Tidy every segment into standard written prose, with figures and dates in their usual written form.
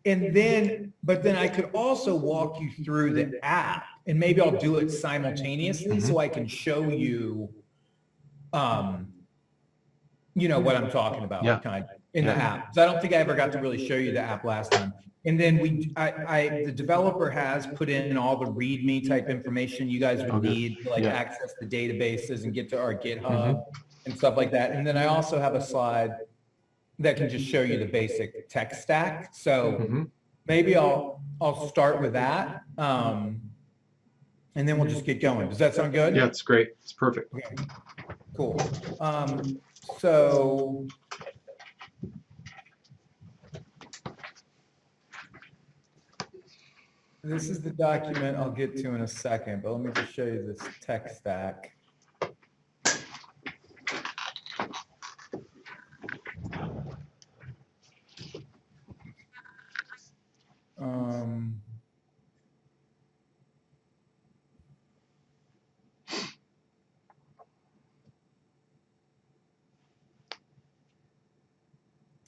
And then, but then I could also walk you through the app, and maybe I'll do it simultaneously so I can show you, you know, what I'm talking about, Yeah. kind of in the app. So I don't think I ever got to really show you the app last time. And then the developer has put in all the README type information you guys would need to like access the databases and get to our GitHub and stuff like that. And then I also have a slide that can just show you the basic tech stack. So maybe I'll start with that. And then we'll just get going. Does that sound good? Yeah, it's great. It's perfect. Okay. Cool. So this is the document I'll get to in a second, but let me just show you this tech stack.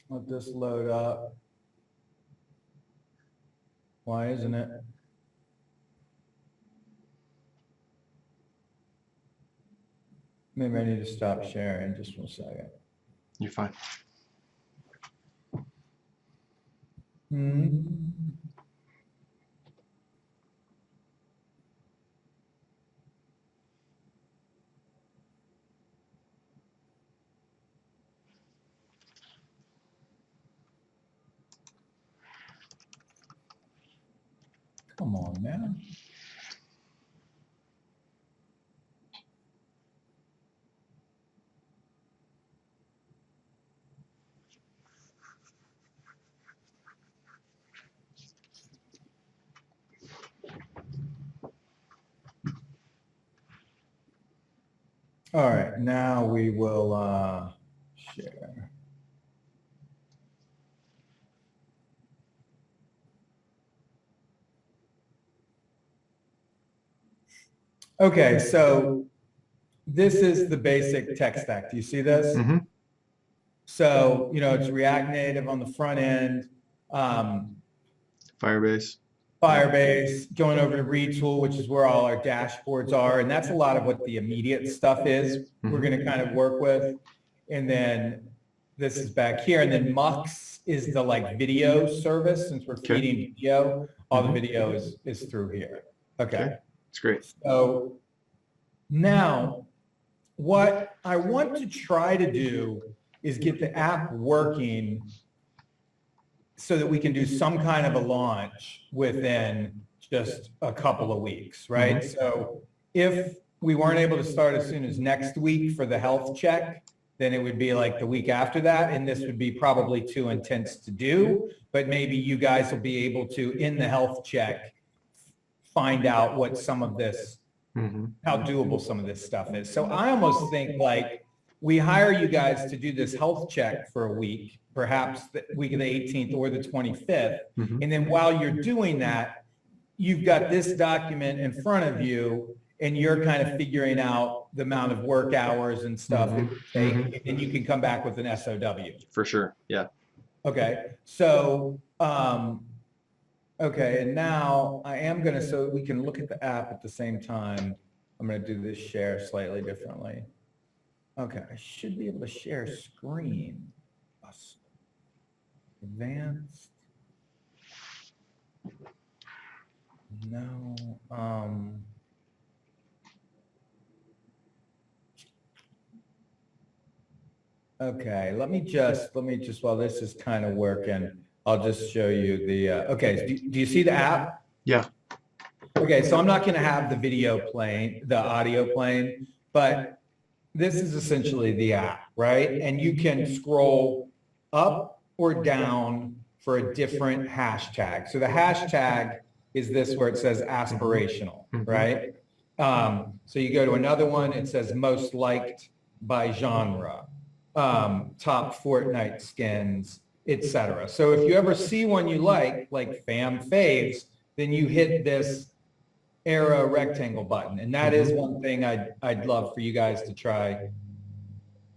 Let this load up. Why isn't it? Maybe I need to stop sharing just 1 second. You're fine. Come on, man. All right, now we will share. Okay, so this is the basic tech stack. Do you see this? So, you know, it's React Native on the front end, Firebase. Firebase, going over to Retool, which is where all our dashboards are. And that's a lot of what the immediate stuff is we're going to kind of work with. And then this is back here. And then Mux is the like video service. Since we're feeding video, all the video is through here. Okay. It's great. So now what I want to try to do is get the app working so that we can do some kind of a launch within just a couple of weeks, right? So if we weren't able to start as soon as next week for the health check, then it would be like the week after that, and this would be probably too intense to do, but maybe you guys will be able to, in the health check, find out what some of this, how doable some of this stuff is. So I almost think like we hire you guys to do this health check for a week, perhaps the week of the 18th or the 25th. And then while you're doing that, you've got this document in front of you and you're kind of figuring out the amount of work hours and stuff it would take, and you can come back with an SOW. For sure. Yeah. Okay. So, okay. And now I am going to, so we can look at the app at the same time. I'm going to do this share slightly differently. Okay. I should be able to share screen. Advanced. No. Okay, let me just, while this is kind of working, I'll just show you the, okay, do you see the app? Yeah. Okay, so I'm not going to have the video playing, the audio playing, but this is essentially the app, right? And you can scroll up or down for a different hashtag. So the hashtag is this where it says aspirational, right? So you go to another one, it says most liked by genre. Top Fortnite skins, etc. So if you ever see one you like fam faves, then you hit this arrow rectangle button. And that is one thing I'd love for you guys to try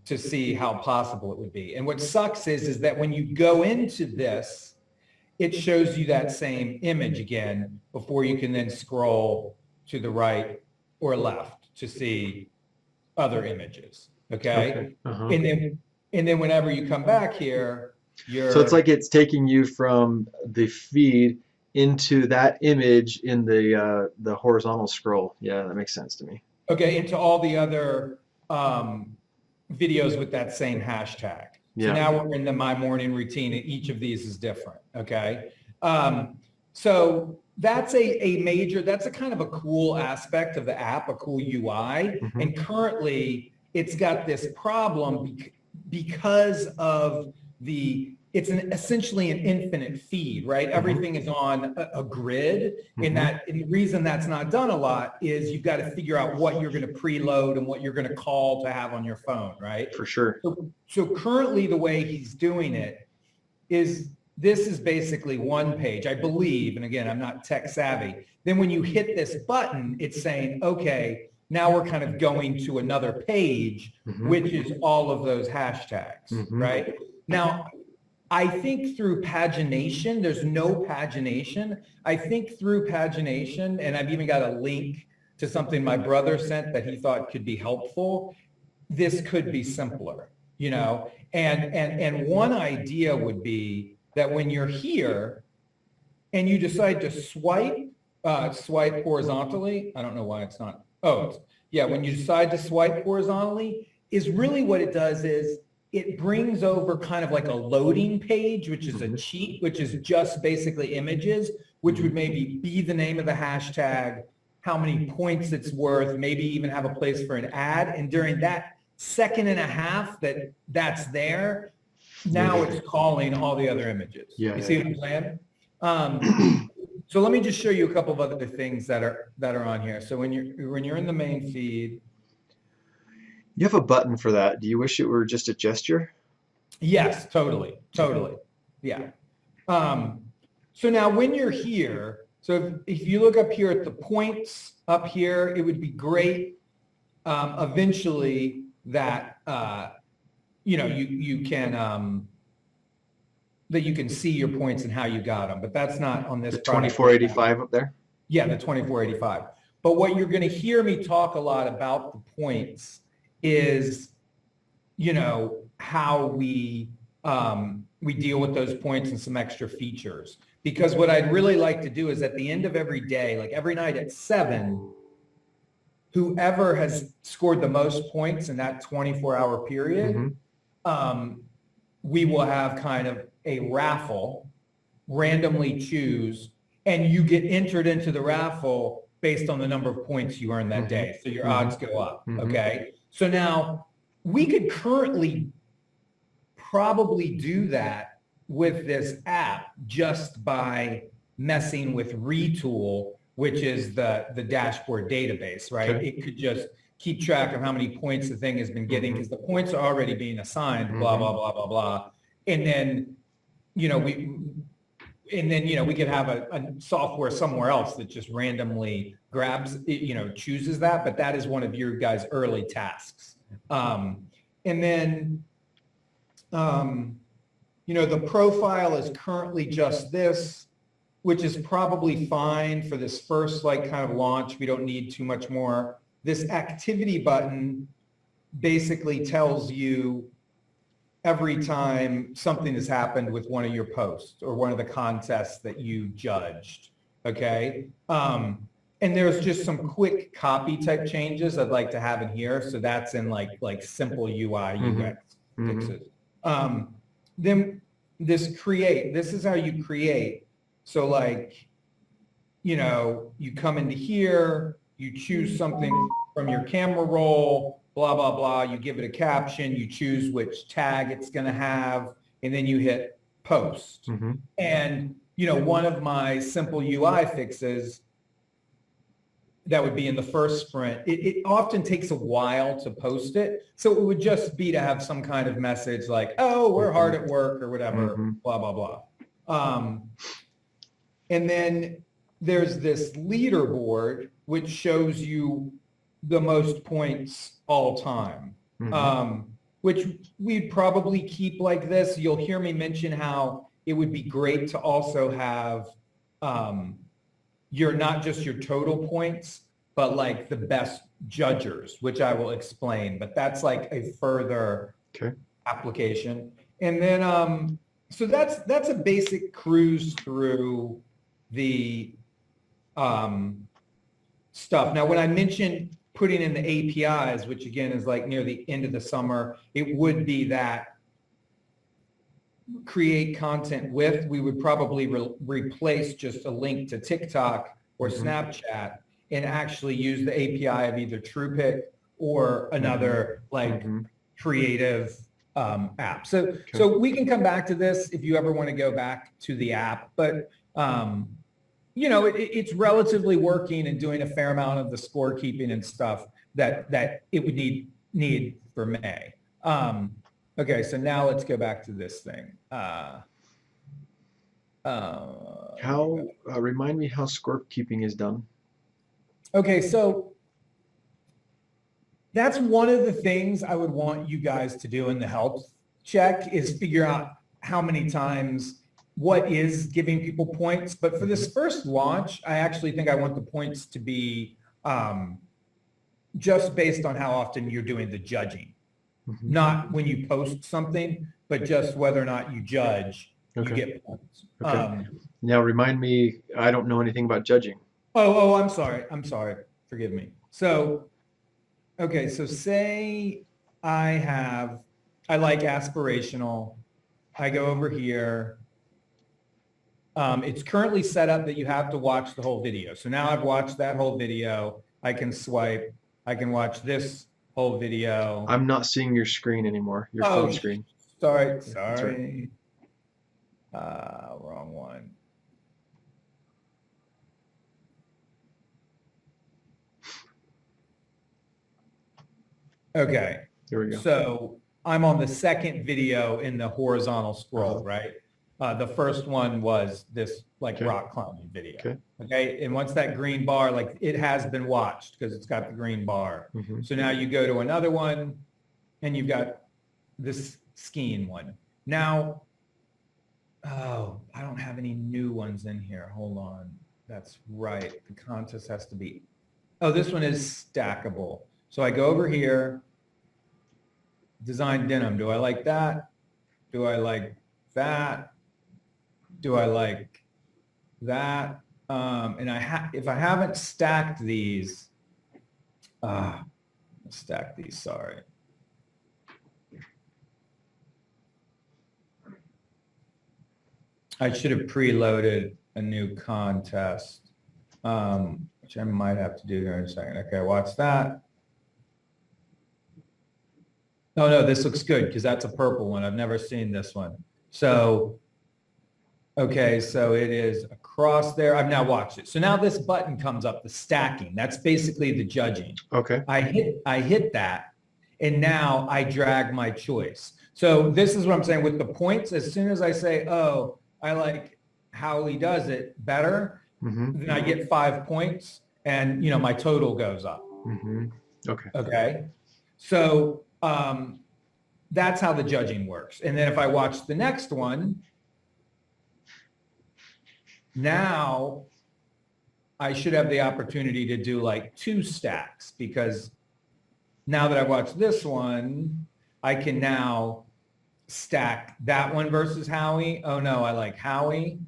to see how possible it would be. And what sucks is that when you go into this, it shows you that same image again before you can then scroll to the right or left to see other images. Okay. Uh-huh. And then whenever you come back here, So it's like it's taking you from the feed into that image in the horizontal scroll. Yeah, that makes sense to me. okay, into all the other videos with that same hashtag. So Yeah. now we're in the My Morning Routine, and each of these is different. Okay. So that's a major, that's a kind of a cool aspect of the app, a cool UI. Mhm. And currently it's got this problem because of it's essentially an infinite feed, right? Everything is on a grid. And and the reason that's not done a lot is you've got to figure out what you're going to preload and what you're going to call to have on your phone, right? For sure. So currently the way he's doing it is this is basically one page, I believe, and again, I'm not tech savvy. Then when you hit this button, it's saying, okay, now we're kind of going to another page, Mhm. which is all of those hashtags, Mhm. right? Now, I think through pagination, there's no pagination. I think through pagination, and I've even got a link to something my brother sent that he thought could be helpful. This could be simpler, you know? And one idea would be that when you're here and you decide to swipe horizontally, I don't know why it's not, yeah, when you decide to swipe horizontally, is really what it does is it brings over kind of like a loading page, which is a cheat, which is just basically images, which would maybe be the name of the hashtag, how many points it's worth, maybe even have a place for an ad. And during that second and a half that's there, now it's calling all the other images. Yeah, You see what I'm saying? So let me just show you a couple of other things that are on here. So when you're in the main feed, You have a button for that. Do you wish it were just a gesture? yes, totally. Yeah. So now when you're here, so if you look up here at the points up here, it would be great eventually that you can that you can see your points and how you got them, but that's not on this The product. 2485 up there? Yeah, the 2485. But what you're going to hear me talk a lot about the points is, how we deal with those points and some extra features. Because what I'd really like to do is at the end of every day, like every night at 7, whoever has scored the most points in that 24-hour period, we will have kind of a raffle, randomly choose, and you get entered into the raffle based on the number of points you earn that day. So your odds go up, okay? So now we could currently probably do that with this app just by messing with Retool, which is the dashboard database, right? Okay. It could just keep track of how many points the thing has been getting because the points are already being assigned, blah, blah, blah, blah, blah. And then, we could have a software somewhere else that just randomly grabs, chooses that, but that is one of your guys' early tasks. And then, the profile is currently just this, which is probably fine for this first kind of launch. We don't need too much more. This activity button basically tells you every time something has happened with one of your posts or one of the contests that you judged, okay? And there's just some quick copy type changes I'd like to have in here. So that's in like simple UI UX fixes. Then this create, this is how you create. So you come into here, you choose something from your camera roll, blah, blah, blah. You give it a caption, you choose which tag it's going to have, and then you hit post. And, one of my simple UI fixes that would be in the first sprint, it often takes a while to post it. So it would just be to have some kind of message like, oh, we're hard at work or whatever, blah, blah, blah. And then there's this leaderboard, which shows you the most points all time, which we'd probably keep like this. You'll hear me mention how it would be great to also have not just your total points, but like the best judgers, which I will explain. But that's like a further application. And then so that's a basic cruise through the stuff. Now, when I mentioned putting in the APIs, which again is like near the end of the summer, it would be that create content with, we would probably replace just a link to TikTok or Snapchat and actually use the API of either TruePic or another like creative app. So we can come back to this if you ever want to go back to the app, but you know, it's relatively working and doing a fair amount of the scorekeeping and stuff that it would need for May. Okay, so now let's go back to this thing. Remind me how scorekeeping is done. Okay, so that's one of the things I would want you guys to do in the health check is figure out how many times what is giving people points. But for this first launch, I actually think I want the points to be just based on how often you're doing the judging. Not when you post something, but just whether or not you judge, you get points. Okay. Now remind me, I don't know anything about judging. Oh, I'm sorry. Forgive me. So, okay, so say I like aspirational. I go over here. It's currently set up that you have to watch the whole video. So now I've watched that whole video. I can swipe. I can watch this whole video. I'm not seeing your screen anymore, your phone screen. Sorry. Right. Wrong one. Okay. Here we go. So I'm on the second video in the horizontal scroll, right? The first one was this like rock climbing video. Okay. And once that green bar, like it has been watched because it's got the green bar. So now you go to another one and you've got this skiing one. Now, I don't have any new ones in here. Hold on. That's right. The contest has to be, this one is stackable. So I go over here, design denim. Do I like that? Do I like that? Do I like that? And if I haven't stacked these, stack these, sorry. I should have preloaded a new contest, which I might have to do here in a second. Okay, watch that. Oh, no, this looks good because that's a purple one. I've never seen this one. So, okay, so it is across there. I've now watched it. So now this button comes up, the stacking. That's basically the judging. Okay. I hit that, and now I drag my choice. So this is what I'm saying with the points. As soon as I say, oh, I like how he does it better, then I get 5 points, and my total goes up. Okay. Okay. So that's how the judging works. And then if I watch the next one, now I should have the opportunity to do like 2 stacks, because now that I've watched this one, I can now stack that one versus Howie. Oh no, I like Howie.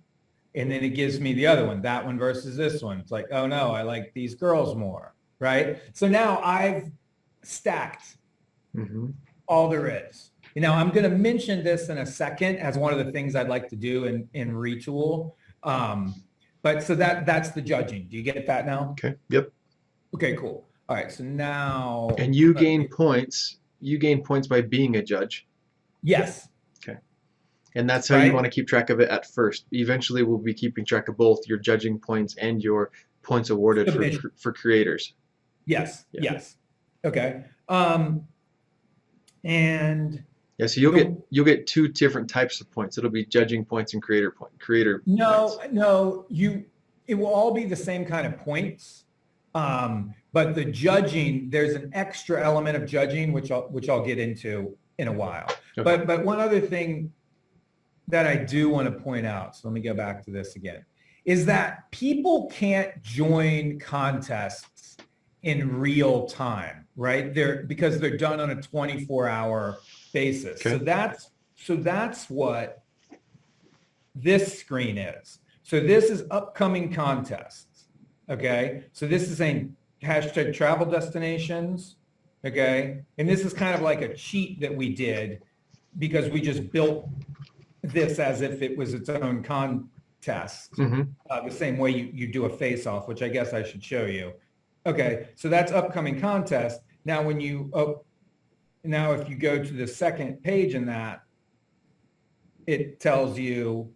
And then it gives me the other one, that one versus this one. It's like, oh no, I like these girls more, right? So now I've stacked all there is. Now I'm going to mention this in a second as one of the things I'd like to do in Retool. But so that's the judging. Do you get that now? Okay. Yep. Okay, cool. All right. So now. And you gain points. You gain points by being a judge. Yes. Okay. And that's how you want to keep track of it at first. Eventually, we'll be keeping track of both your judging points and your points awarded for creators. Yes. Yeah. Yes. Okay. And yeah, so you'll get 2 different types of points. It'll be judging points and creator points. No, it will all be the same kind of points. But the judging, there's an extra element of judging which I'll get into in a while. Okay. But one other thing that I do want to point out, so let me go back to this again, is that people can't join contests in real time, right? Because they're done on a 24-hour basis. Okay. So that's what this screen is. So this is upcoming contests. Okay. So this is saying hashtag travel destinations. Okay. And this is kind of like a cheat that we did because we just built this as if it was its own contest, the same way you do a face-off, which I guess I should show you. Okay, so that's upcoming contest. Now, when you now if you go to the second page in that, it tells you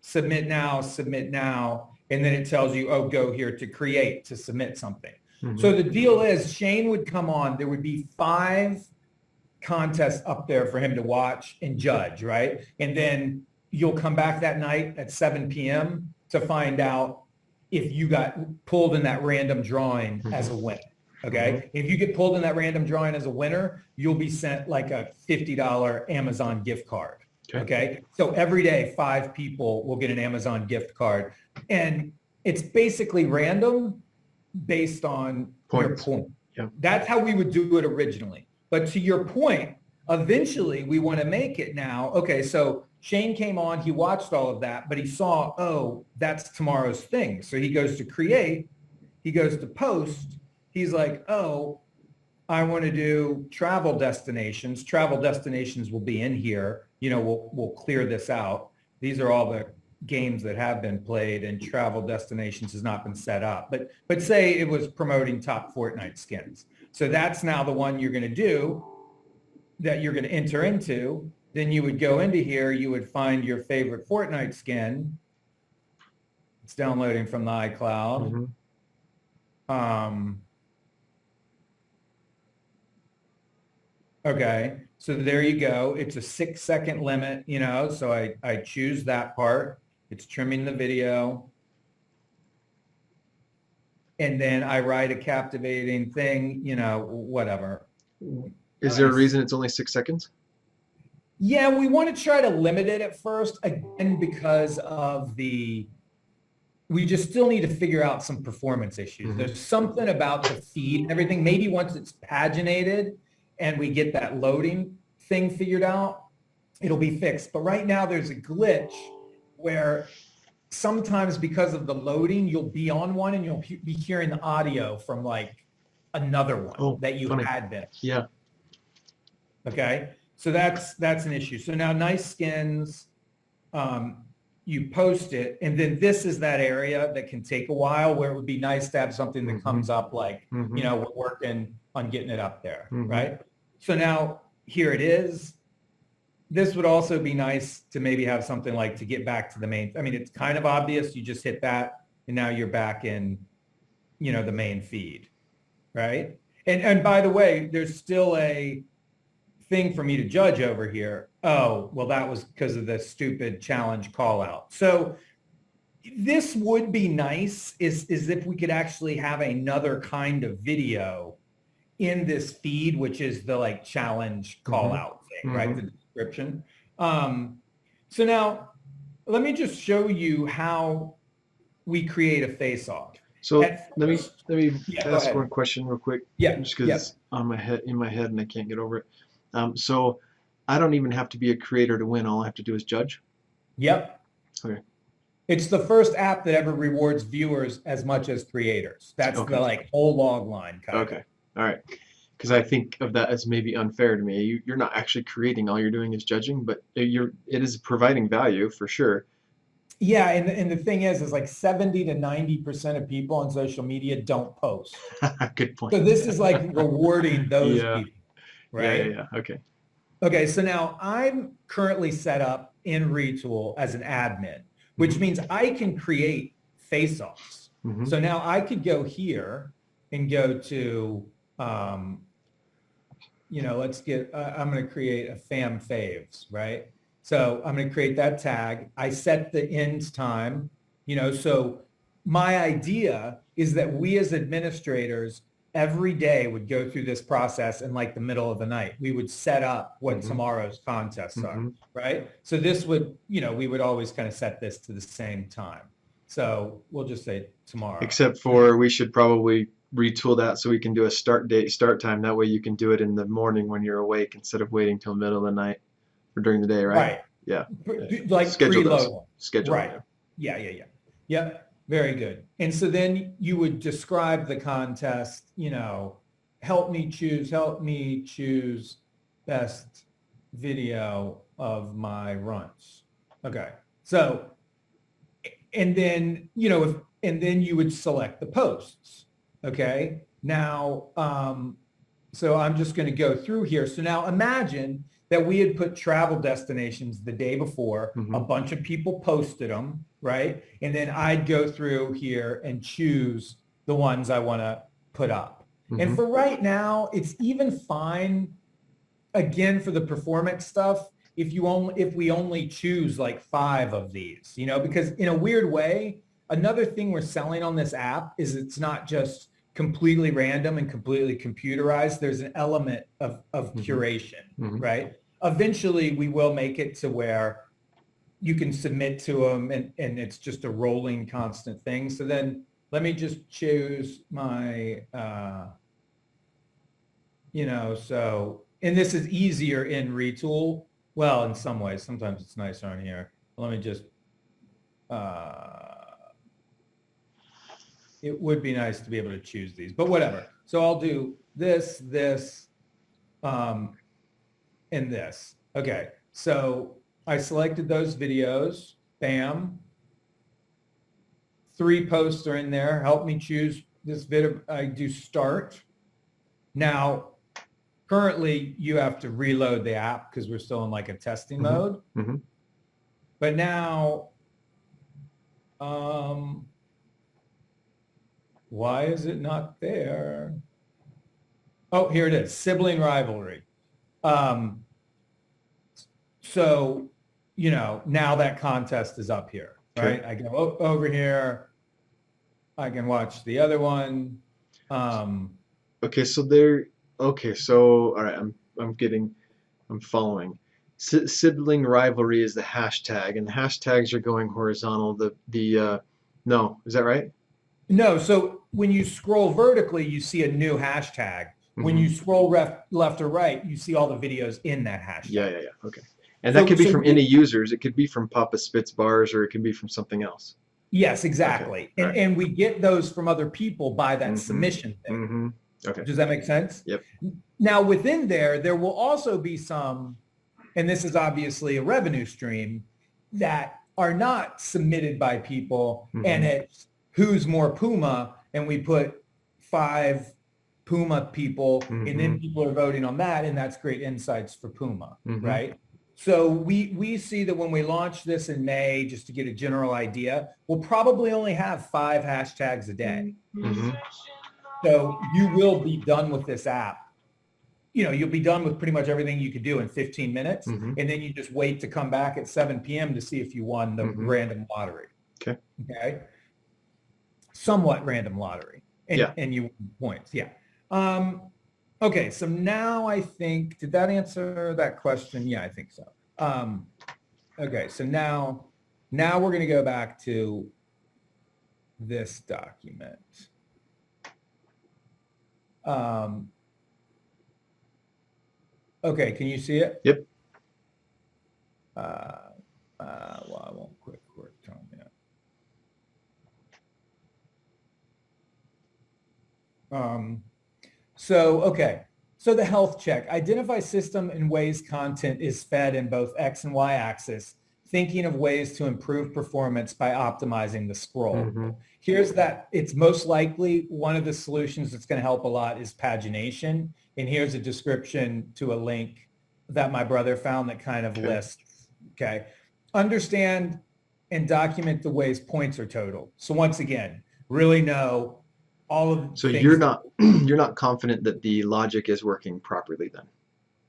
submit now, and then it tells you, oh, go here to create, to submit something. So the deal is Shane would come on, there would be 5 contests up there for him to watch and judge, right? And then you'll come back that night at 7 p.m. to find out if you got pulled in that random drawing as a winner, okay? If you get pulled in that random drawing as a winner, you'll be sent like a $50 Amazon gift card, okay? So every day, 5 people will get an Amazon gift card. And it's basically random based on your point. Yeah. That's how we would do it originally. But to your point, eventually we want to make it now. Okay, so Shane came on, he watched all of that, but he saw, oh, that's tomorrow's thing. So he goes to create, he goes to post. He's like, oh, I want to do travel destinations. Travel destinations will be in here. You know, we'll clear this out. These are all the games that have been played and travel destinations has not been set up. But say it was promoting top Fortnite skins. So that's now the one you're going to do that you're going to enter into. Then you would go into here, you would find your favorite Fortnite skin. It's downloading from the iCloud. Okay, so there you go. It's a 6-second limit, you know, so I choose that part. It's trimming the video. And then I write a captivating thing, you know, whatever. Is there a reason it's only 6 seconds? Yeah, we want to try to limit it at first, again, because of we just still need to figure out some performance issues. There's something about the feed and everything. Maybe once it's paginated and we get that loading thing figured out, it'll be fixed. But right now there's a glitch where sometimes because of the loading, you'll be on one and you'll be hearing the audio from like another one that you had been. Yeah. Okay. So that's an issue. So now Nice Skins, you post it, and then this is that area that can take a while where it would be nice to have something that comes up like, you know, we're working on getting it up there, right? So now here it is. This would also be nice to maybe have something like to get back to the main. I mean, it's kind of obvious. You just hit that and now you're back in, you know, the main feed, right? And by the way, there's still a thing for me to judge over here. Oh, well, that was because of the stupid challenge call out. So this would be nice is if we could actually have another kind of video in this feed, which is the like challenge call out thing, right? The description. So now let me just show you how we create a face-off. So let me ask one ahead. question real quick. Yeah. Just because it's on my head, in my head, and I can't get over it. So I don't even have to be a creator to win. All I have to do is judge. Yep. Okay. It's the first app that ever rewards viewers as much as creators. That's the like whole log line. Okay. All right. Because I think of that as maybe unfair to me. You're not actually creating. All you're doing is judging, but it is providing value for sure. Yeah, and the thing is like 70 to 90% of people on social media don't post. Good point. So this is like rewarding those people, right? Yeah. Okay. Okay, so now I'm currently set up in Retool as an admin, which means I can create face-offs. So now I could go here and go to, you know, let's get, I'm going to create a fam faves, right? So I'm going to create that tag. I set the end time, you know, so my idea is that we as administrators every day would go through this process in like the middle of the night. We would set up what Mhm. tomorrow's contests are, Mhm. right? So this would, we would always kind of set this to the same time. So we'll just say tomorrow. Except for we should probably retool that so we can do a start date, start time. That way you can do it in the morning when you're awake instead of waiting till middle of the night or during the day, right? Right. Yeah. Like Schedule those. preload. Schedule. Right. Yeah. Yep. Very good. And so then you would describe the contest, help me choose best video of my runs. Okay. So, and then, and then you would select the posts. Okay. Now, so I'm just going to go through here. So now imagine that we had put travel destinations the day before. Mhm. A bunch of people posted them, right? And then I'd go through here and choose the ones I want to put up. And Mhm. for right now, it's even fine, again, for the performance stuff, if we only choose like 5 of these, because in a weird way, another thing we're selling on this app is it's not just completely random and completely computerized. There's an element of curation, Mhm. right? Eventually, we will make it to where you can submit to them and it's just a rolling constant thing. So then let me just choose my, and this is easier in Retool. Well, in some ways, sometimes it's nicer on here. Let me just, it would be nice to be able to choose these, but whatever. So I'll do this, and this. Okay, so I selected those videos. Bam. 3 posts are in there. Help me choose this video. I do start. Now, currently, you have to reload the app because we're still in like a testing mode. Mhm. But now, why is it not there? Oh, here it is, sibling rivalry. So, now that contest is up here, right? Okay. I go over here. I can watch the other one. Okay, so there. Okay, so all right, I'm following. Sibling rivalry is the hashtag, and the hashtags are going horizontal. No, is that right? No, so when you scroll vertically, you see a new hashtag. When Mhm. you scroll left or right, you see all the videos in that hashtag. Yeah. Okay, and that could be from any users. It could be from Papa Spitz bars, or it could be from something else. Yes, exactly. Okay. All right. And we get those from other people by that Mhm. submission thing. Mm-hmm. Okay. Does that make sense? Yep. Now within there will also be some, and this is obviously a revenue stream, that are not submitted by people, Mhm. and it's who's more Puma, and we put 5 Puma people, and then people are voting on that, and that's great insights for Puma, Mhm. right? So we see that when we launch this in May, just to get a general idea, we'll probably only have 5 hashtags a day. Mhm. So you will be done with this app. You'll be done with pretty much everything you could do in 15 minutes. Mhm. And then you just wait to come back at 7 p.m. to see if you won the Mhm. random lottery. Okay. Somewhat random lottery. Yeah. And you win points. Yeah. Okay. So now I think, did that answer that question? Yeah, I think so. Okay. So now we're going to go back to this document. Okay, can you see it? Yep. Well, I won't quit time yet. Okay. So the health check. Identify system and ways content is fed in both X and Y axis, thinking of ways to improve performance by optimizing the scroll. Mhm. Here's that. It's most likely one of the solutions that's going to help a lot is pagination. And here's a description to a link that my brother found that kind of Okay. lists. Okay. Understand and document the ways points are totaled. So once again, really know all of the So things you're not confident that the logic is working properly then?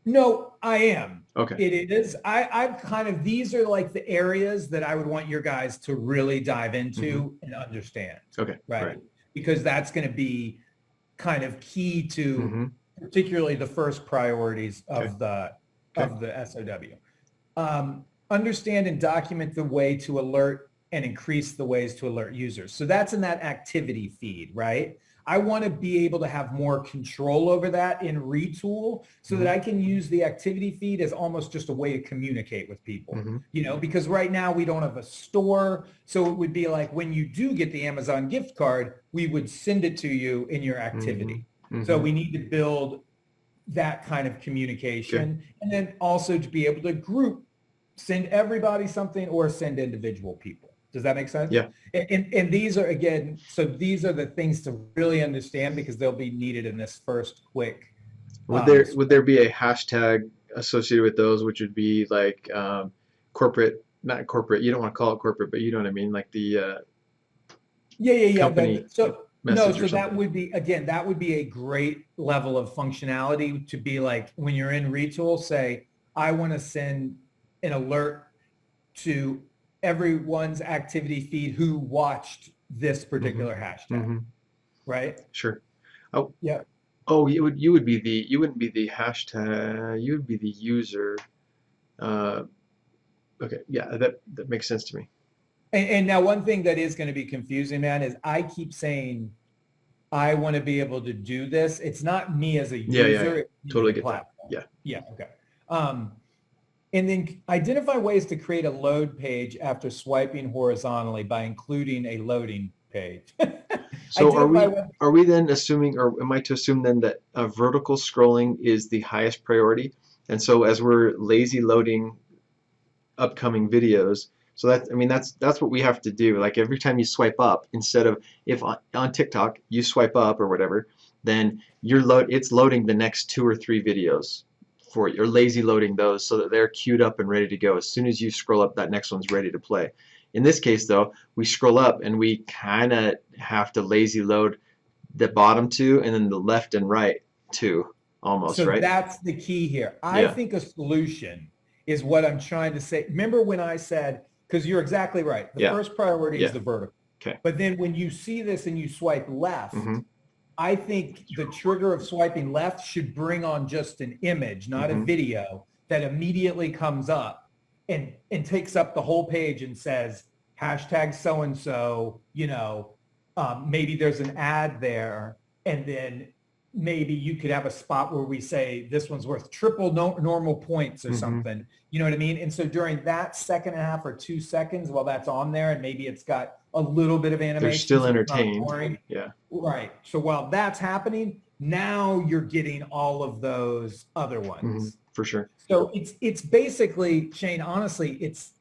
No, I am. Okay. It is. I've kind of, these are like the areas that I would want your guys to really dive into and understand. Okay. Right. Right. Because that's going to be kind of key to Mm-hmm. particularly the first priorities Okay. of the Okay. SOW. Understand and document the way to alert and increase the ways to alert users. So that's in that activity feed, right? I want to be able to have more control over that in Retool so that I can use the activity feed as almost just a way to communicate with people, Mm-hmm. you know, because right now we don't have a store. So it would be like when you do get the Amazon gift card, we would send it to you in your activity. Mm-hmm. So we need to build that kind of communication, and then also to be able to group, send everybody something or send individual people. Does that make sense? Yeah. And these are, again, so these are the things to really understand because they'll be needed in this first quick. Would there be a hashtag associated with those, which would be like corporate, not corporate, you don't want to call it corporate, but you know what I mean, like the company So message so or that something? would be, again, that would be a great level of functionality to be like, when you're in Retool, say, I want to send an alert to everyone's activity feed who watched this particular hashtag, Mm-hmm. right? Sure. Oh, Yeah. oh, you wouldn't be the hashtag, you would be the user. Uh, okay, yeah, that makes sense to me. And now one thing that is going to be confusing, man, is I keep saying I want to be able to do this. It's not me as a Yeah, user, it's me totally as a get that. platform. Yeah. Yeah. Okay. And then identify ways to create a load page after swiping horizontally by including a loading page. So Identify are we then assuming, or am I to assume then that vertical scrolling is the highest priority? And so as we're lazy loading upcoming videos, so that, I mean, that's what we have to do. Like every time you swipe up, instead of, if on TikTok you swipe up or whatever, then it's loading the next 2 or 3 videos for you, or lazy loading those so that they're queued up and ready to go. As soon as you scroll up, that next one's ready to play. In this case though, we scroll up and we kind of have to lazy load the bottom 2 and then the left and right 2 almost, So right? that's the key here. I Yeah. think a solution is what I'm trying to say. Remember when I said, because you're exactly right. The Yeah. first priority Yeah. is the vertical. Okay. But then when you see this and you swipe left, Mm-hmm. I think the trigger of swiping left should bring on just an image, not a Mhm. video, that immediately comes up and takes up the whole page and says, hashtag so-and-so, you know, maybe there's an ad there. And then maybe you could have a spot where we say this one's worth triple normal points or Mhm. something. You know what I mean? And so during that second and a half or 2 seconds while that's on there, and maybe it's got a little bit of animation, They're still so it's not entertained. boring. Yeah. Right. So while that's happening, now you're getting all of those other ones. For sure. So it's basically, Shane, honestly, it's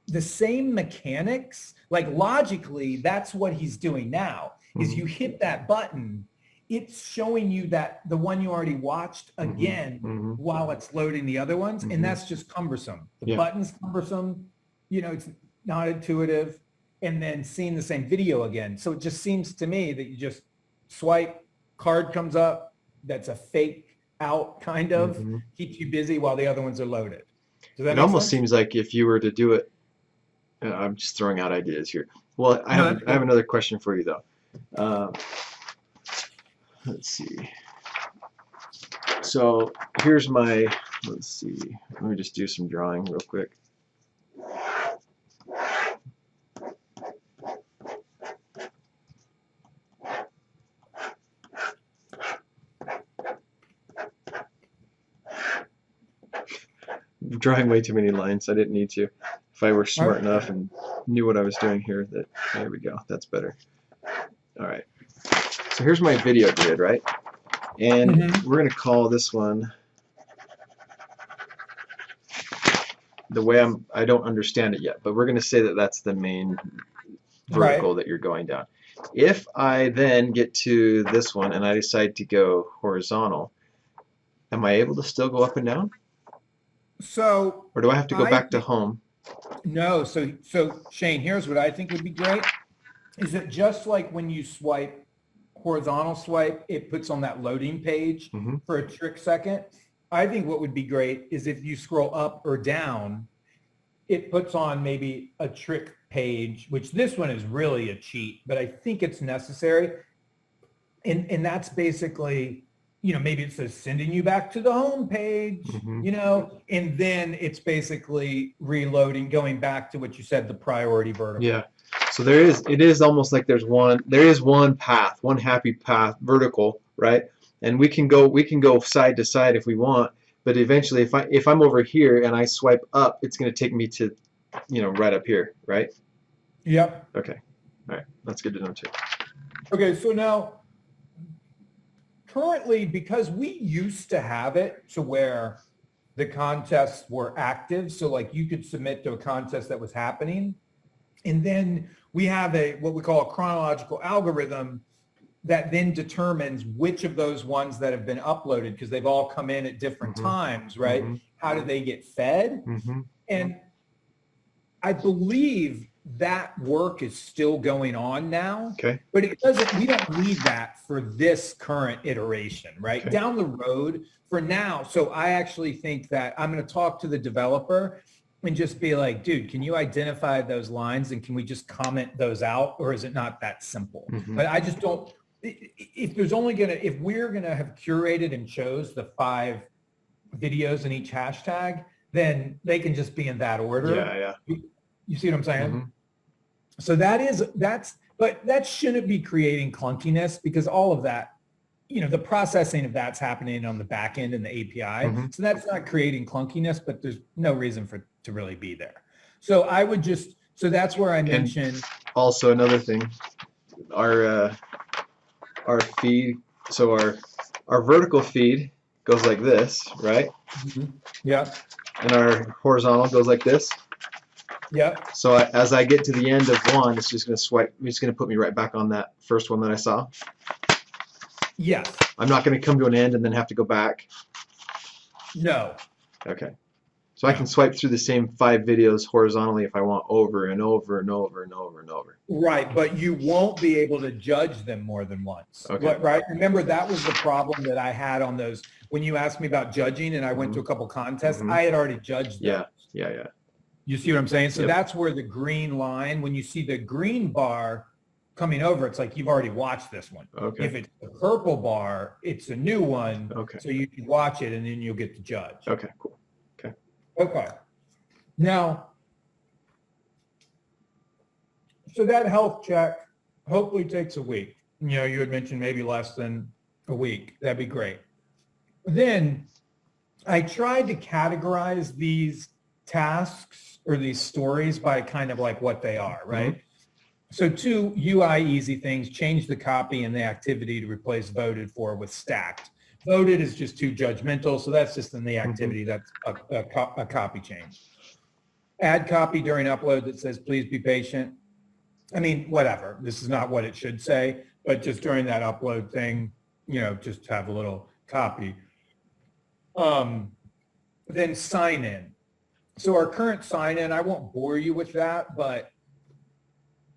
the same mechanics. Like logically, that's what he's doing now, is you hit that button, it's showing you that the one you already watched again while it's loading the other ones. And that's just cumbersome. The button's cumbersome, you know, it's not intuitive. And then seeing the same video again. So it just seems to me that you just swipe, card comes up, that's a fake out kind of, keeps you busy while the other ones are loaded. Does that It make almost sense? seems like if you were to do it, I'm just throwing out ideas here. Well, I have another question for you though. Let's see. So here's my, let's see. Let me just do some drawing real quick. Drawing way too many lines. I didn't need to. If I were smart enough and knew what I was doing here, there we go. That's better. All right. So here's my video grid, right? And we're going to call this one the way I don't understand it yet, but we're going to say that that's the main vertical that you're going down. If I then get to this one and I decide to go horizontal, am I able to still go up and down? So, or do I have to go back to home? No. So Shane, here's what I think would be great. Is it just like when you swipe, horizontal swipe, it puts on that loading page for a trick second? I think what would be great is if you scroll up or down, it puts on maybe a trick page, which this one is really a cheat, but I think it's necessary. And that's basically, maybe it says sending you back to the home page, and then it's basically reloading, going back to what you said, the priority vertical. Yeah. So it is almost like there is one path, one happy path, vertical, right? And we can go side to side if we want, but eventually if I'm over here and I swipe up, it's going to take me to, right up here, right? Yep. Okay. All right. That's good to know too. Okay. So now, currently, because we used to have it to where the contests were active, so like you could submit to a contest that was happening, and then we have what we call a chronological algorithm that then determines which of those ones that have been uploaded, because they've all come in at different times, right? How do they get fed? And I believe that work is still going on now. Okay. But we don't need that for this current iteration, right? Okay. Down the road, for now. So I actually think that I'm going to talk to the developer and just be like, dude, can you identify those lines and can we just comment those out, or is it not that simple? But I just don't, if we're going to have curated and chose the 5 videos in each hashtag, then they can just be in that order. Yeah. You see what I'm saying? So but that shouldn't be creating clunkiness, because all of that, the processing of that's happening on the back end and the API. So that's not creating clunkiness, but there's no reason to really be there. So so that's where I mentioned. Also another thing, our feed, so our vertical feed goes like this, right? Yeah. And our horizontal goes like this. Yeah. So as I get to the end of one, it's just going to swipe. It's going to put me right back on that first one that I saw. Yes. I'm not going to come to an end and then have to go back. No. Okay. So I can swipe through the same 5 videos horizontally if I want, over and over and over and over and over. Right, but you won't be able to judge them more than once. Okay. Right? Remember, that was the problem that I had on those. When you asked me about judging and I went to a couple contests, I had already judged them. Yeah. You see what I'm saying? So Yep. that's where the green line, when you see the green bar coming over, it's like you've already watched this one. Okay. If it's the purple bar, it's a new one. Okay. So you can watch it and then you'll get to judge. Okay, cool. Okay. Now, so that health check hopefully takes a week. You had mentioned maybe less than a week. That'd be great. Then I tried to categorize these tasks or these stories by kind of like what they are, right? So 2 UI easy things: change the copy and the activity to replace voted for with stacked. Voted is just too judgmental, so that's just in the activity. That's a copy change. Add copy during upload that says, please be patient. I mean, whatever. This is not what it should say, but just during that upload thing, just have a little copy. Then sign in. So our current sign in, I won't bore you with that, but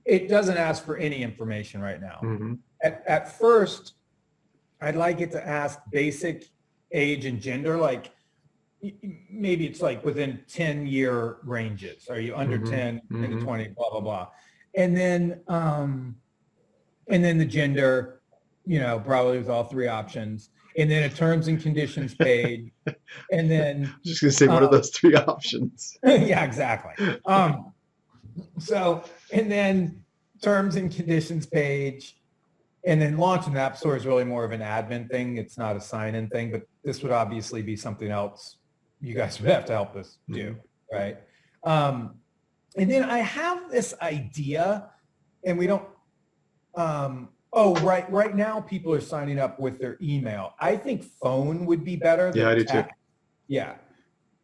it doesn't ask for any information right now. At first, I'd like it to ask basic age and gender, like maybe it's like within 10-year ranges. Are you under 10, under 20, blah, blah, blah. And then the gender, probably with all 3 options. And then a terms and conditions page. And then I'm just going to say, what are those 3 options? Yeah, exactly. So, and then terms and conditions page. And then launching the App Store is really more of an admin thing. It's not a sign-in thing, but this would obviously be something else you guys would have to help us do, right? And then I have this idea, and we don't, right now people are signing up with their email. I think phone would be better than Yeah, I do text. too. Yeah.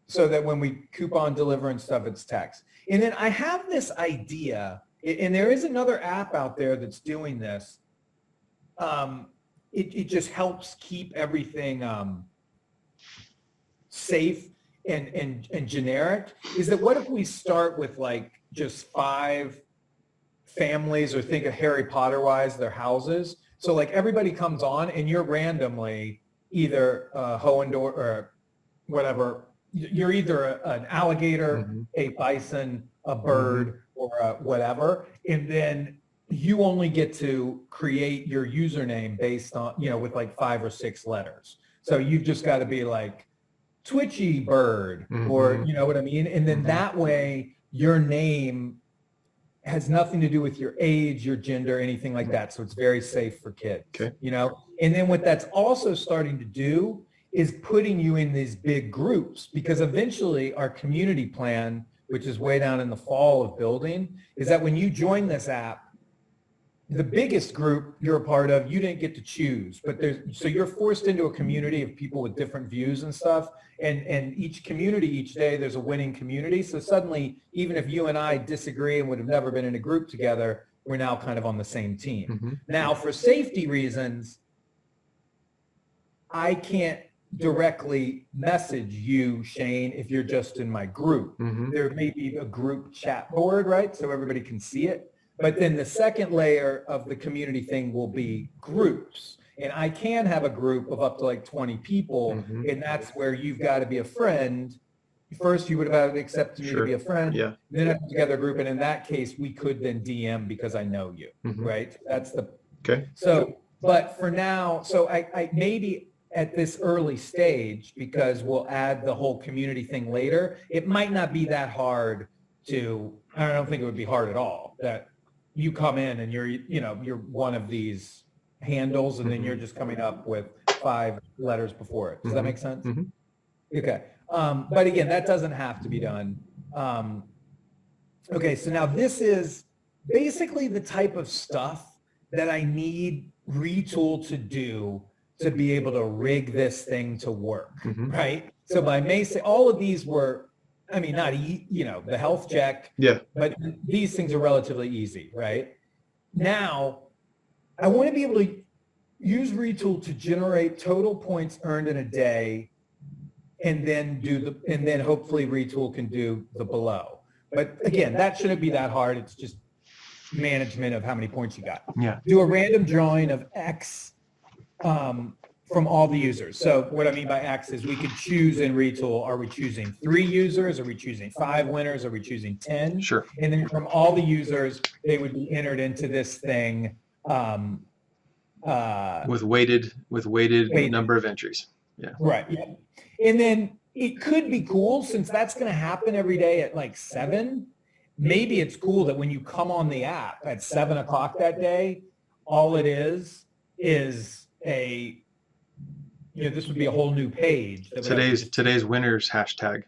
So that when we coupon deliver and stuff, it's text. And then I have this idea, and there is another app out there that's doing this. It just helps keep everything safe and generic. Is that what if we start with like just 5 families, or think of Harry Potter wise, their houses. So like everybody comes on and you're randomly either Hohendour or whatever. You're either an alligator, a bison, a bird, or whatever. And then you only get to create your username based on, with like 5 or 6 letters. So you've just got to be like Twitchy Bird, or Mhm. you know what I mean? And then Mhm. that way your name has nothing to do with your age, your gender, anything like that. So it's very safe for kids, Okay. And then what that's also starting to do is putting you in these big groups, because eventually our community plan, which is way down in the fall of building, is that when you join this app, the biggest group you're a part of, you didn't get to choose, but so you're forced into a community of people with different views and stuff. And each community, each day, there's a winning community. So suddenly, even if you and I disagree and would have never been in a group together, we're now kind of on the same team. Mhm. Now, for safety reasons, I can't directly message you, Shane, if you're just in my group. Mhm. There may be a group chat board, right? So everybody can see it. But then the second layer of the community thing will be groups. And I can have a group of up to like 20 people. Mhm. And that's where you've got to be a friend. First, you would have accepted me to Sure. be a friend. Yeah. Then I put together a group. And in that case, we could then DM because I know you, Mhm. right? That's the, Okay. so, but for now, so I maybe at this early stage, because we'll add the whole community thing later, it might not be that hard to, I don't think it would be hard at all, that you come in and you're one of these handles, and then you're just coming up with 5 letters before it. Does that make sense? Mhm. Okay. But again, that doesn't have to be done. Okay, so now this is basically the type of stuff that I need Retool to do to be able to rig this thing to work, Mhm. right? So by May, all of these were, I mean, not, the health check, Yeah. but these things are relatively easy, right? Now, I want to be able to use Retool to generate total points earned in a day, and then and then hopefully Retool can do the below. But again, that shouldn't be that hard. It's just management of how many points you got. Yeah. Do a random drawing of X from all the users. So what I mean by X is we could choose in Retool, are we choosing 3 users? Are we choosing 5 winners? Are we choosing 10? Sure. And then from all the users, they would be entered into this thing. With weighted Weighted. number of entries. Right. Yeah. And then it could be cool, since that's going to happen every day at like 7. Maybe it's cool that when you come on the app at 7 o'clock that day, all it is a, this would be a whole new page. That would have Today's winners hashtag.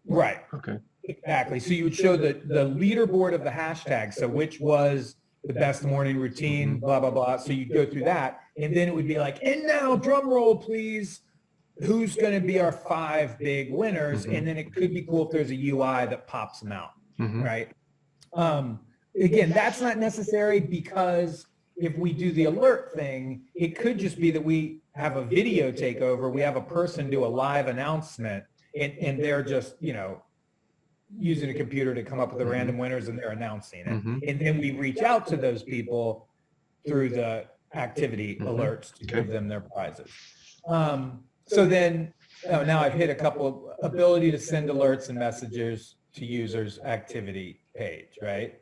Right. Okay. Exactly. So you would show the leaderboard of the hashtag. So which was the best morning routine, blah, blah, blah. So you'd go through that. And then it would be like, and now drum roll, please. Who's going to be our 5 big winners? Mhm. And then it could be cool if there's a UI that pops them out, Mhm. right? Again, that's not necessary, because if we do the alert thing, it could just be that we have a video takeover. We have a person do a live announcement, and they're just, using a computer to come up with the random winners, and they're announcing it. Mhm. And then we reach out to those people through the activity alerts to give them their prizes. So then, now I've hit a couple of ability to send alerts and messages to users activity page, right?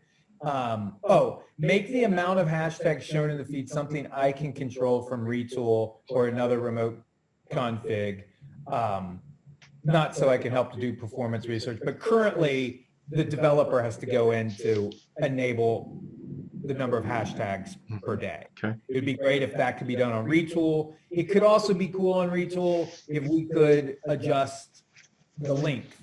Make the amount of hashtags shown in the feed something I can control from Retool or another remote config. Not so I can help to do performance research, but currently the developer has to go in to enable the number of hashtags per day. Okay. It would be great if that could be done on Retool. It could also be cool on Retool if we could adjust the length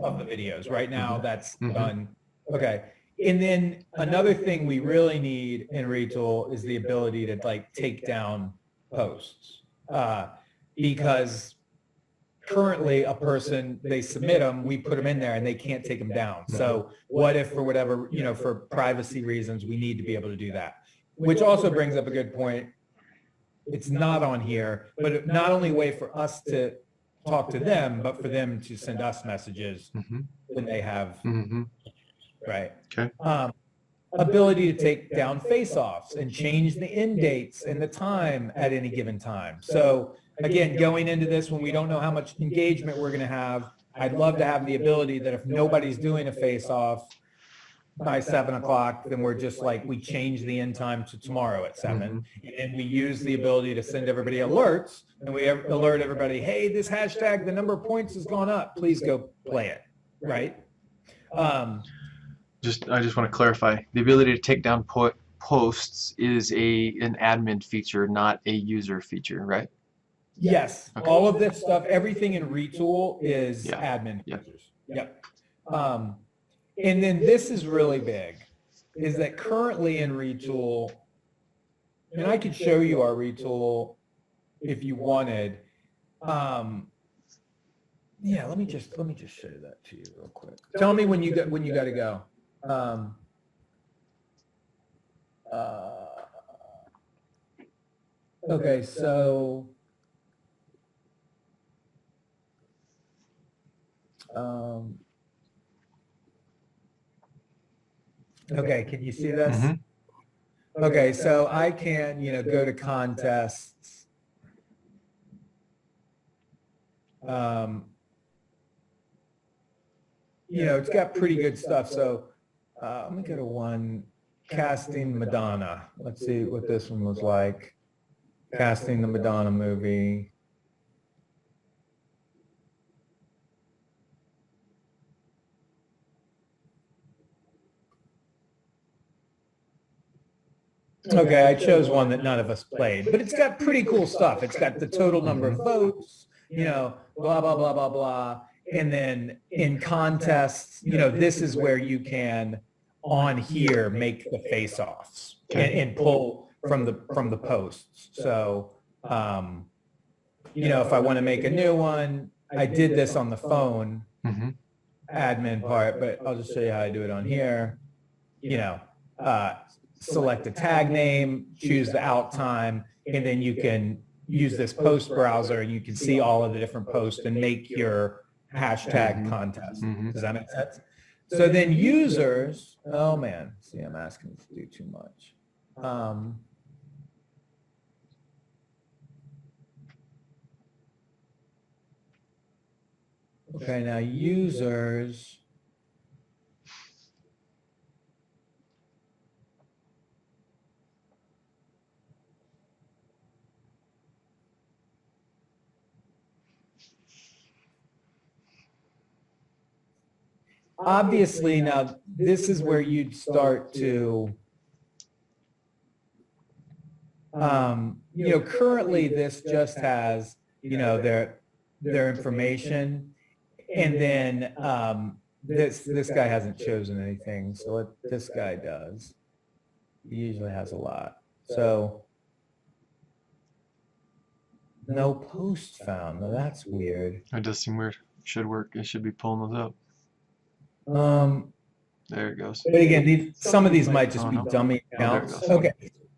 of the videos. Right now, that's done. Okay. And then another thing we really need in Retool is the ability to like take down posts, because currently a person, they submit them, we put them in there, and they can't take them down. So what if for whatever, for privacy reasons, we need to be able to do that? Which also brings up a good point. It's not on here, but not only a way for us to talk to them, but for them to send us messages when they have, right? Okay. Ability to take down face-offs and change the end dates and the time at any given time. So again, going into this when we don't know how much engagement we're going to have, I'd love to have the ability that if nobody's doing a face-off, by 7 o'clock, then we're just like, we change the end time to tomorrow at 7. And we use the ability to send everybody alerts, and we alert everybody, hey, this hashtag, the number of points has gone up. Please go play it, right? I just want to clarify. The ability to take down posts is an admin feature, not a user feature, right? Yes, Okay. all of this stuff, everything in Retool is Yeah. admin Yep. features. Yep. And then this is really big, is that currently in Retool, and I could show you our Retool if you wanted. Yeah, let me just show that to you real quick. Tell me when you got to go. Okay, so okay, can you see this? Mm-hmm. Okay, so I can, go to contests. It's got pretty good stuff. So let me go to one, casting Madonna. Let's see what this one was like. Casting the Madonna movie. Okay, I chose one that none of us played, but it's got pretty cool stuff. It's got the total number of votes, blah, blah, blah, blah, blah. And then in contests, this is where you can on here make the face-offs and pull from the posts. So, if I want to make a new one, I did this on the phone admin part, but I'll just show you how I do it on here. Select a tag name, choose the out time, and then you can use this post browser and you can see all of the different posts and make your hashtag contest. Does that make sense? So then users, oh man, see, I'm asking to do too much. Okay, now users. Obviously, now this is where you'd start to, currently this just has, their information, and then this guy hasn't chosen anything, so what this guy does, he usually has a lot. So no post found. Now that's weird. It does seem weird. It should work. It should be pulling those up. There it goes. But again, some of these might just be dummy accounts. Okay,